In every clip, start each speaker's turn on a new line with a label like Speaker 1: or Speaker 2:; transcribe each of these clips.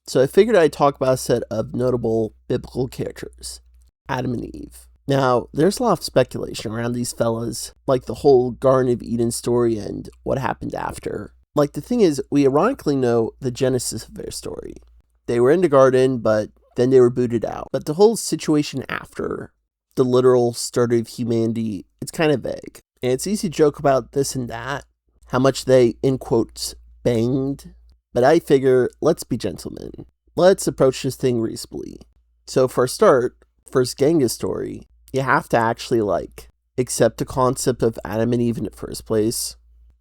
Speaker 1: So I figured I'd talk about a set of notable biblical characters, Adam and Eve. Now, there's a lot of speculation around these fellas, like the whole Garden of Eden story and what happened after. Like, the thing is, we ironically know the genesis of their story. They were in the garden, but then they were booted out. But the whole situation after the literal start of humanity, it's kind of vague. And it's easy to joke about this and that, how much they, in quotes, banged. But I figure, let's be gentlemen. Let's approach this thing reasonably. So for a start, first getting this story, you have to actually, accept the concept of Adam and Eve in the first place.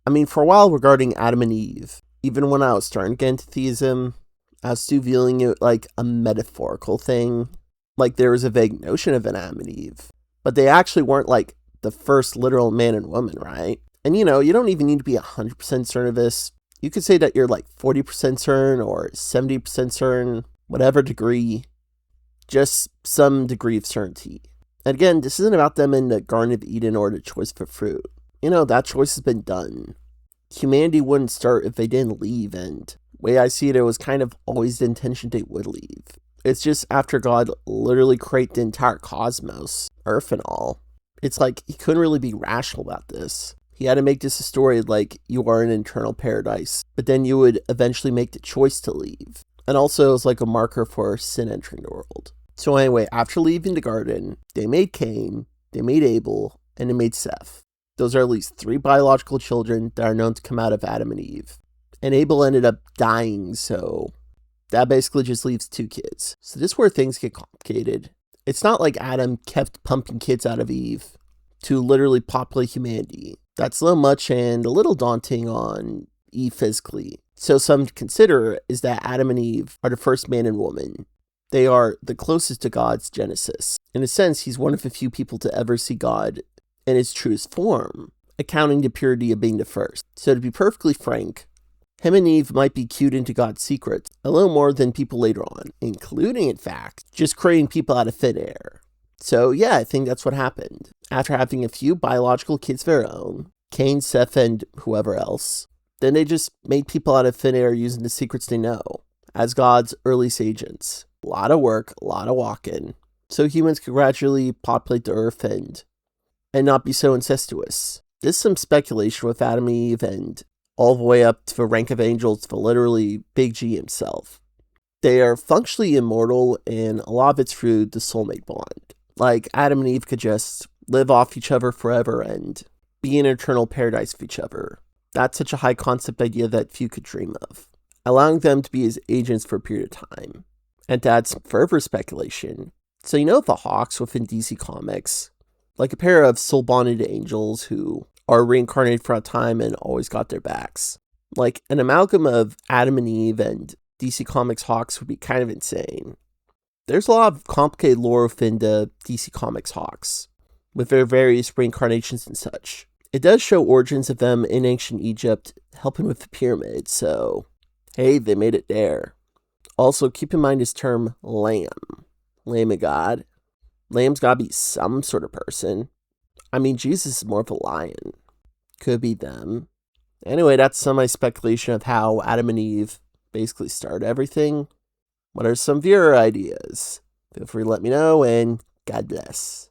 Speaker 1: I mean, for a while regarding Adam and Eve, even when I was starting to get into theism, I was still viewing it like a metaphorical thing. Like there was a vague notion of an Adam and Eve. But they actually weren't like the first literal man and woman, right? And you don't even need to be 100% certain of this. You could say that you're like 40% certain or 70% certain, whatever degree, just some degree of certainty. And again, this isn't about them in the Garden of Eden or the choice for fruit. That choice has been done. Humanity wouldn't start if they didn't leave, and the way I see it, it was kind of always the intention they would leave. It's just after God literally created the entire cosmos, Earth and all, it's like he couldn't really be rational about this. He had to make this a story like you are in an eternal paradise, but then you would eventually make the choice to leave. And also it was like a marker for sin entering the world. So anyway, after leaving the garden, they made Cain, they made Abel, and they made Seth. Those are at least 3 biological children that are known to come out of Adam and Eve. And Abel ended up dying, so that basically just leaves 2 kids. So this is where things get complicated. It's not like Adam kept pumping kids out of Eve to literally populate humanity. That's a little much and a little daunting on Eve physically. So some consider is that Adam and Eve are the first man and woman. They are the closest to God's Genesis. In a sense, he's one of the few people to ever see God in his truest form, accounting the purity of being the first. So to be perfectly frank, him and Eve might be cued into God's secrets a little more than people later on, including, in fact, just creating people out of thin air. So yeah, I think that's what happened. After having a few biological kids of their own, Cain, Seth, and whoever else, then they just made people out of thin air using the secrets they know, as God's earliest agents. A lot of work, a lot of walking, so humans could gradually populate the earth and not be so incestuous. There's some speculation with Adam and Eve and all the way up to the rank of angels for literally Big G himself. They are functionally immortal, and a lot of it's through the soulmate bond. Like Adam and Eve could just live off each other forever and be in eternal paradise with each other. That's such a high concept idea that few could dream of, allowing them to be his agents for a period of time. And to add some further speculation, so the Hawks within DC Comics, like a pair of soul-bonded angels who are reincarnated throughout time and always got their backs. Like an amalgam of Adam and Eve and DC Comics Hawks would be kind of insane. There's a lot of complicated lore within the DC Comics Hawks, with their various reincarnations and such. It does show origins of them in ancient Egypt, helping with the pyramids, so hey, they made it there. Also, keep in mind this term, lamb. Lamb of God. Lamb's gotta be some sort of person. I mean, Jesus is more of a lion. Could be them. Anyway, that's some of my speculation of how Adam and Eve basically started everything. What are some of your ideas? Feel free to let me know, and God bless.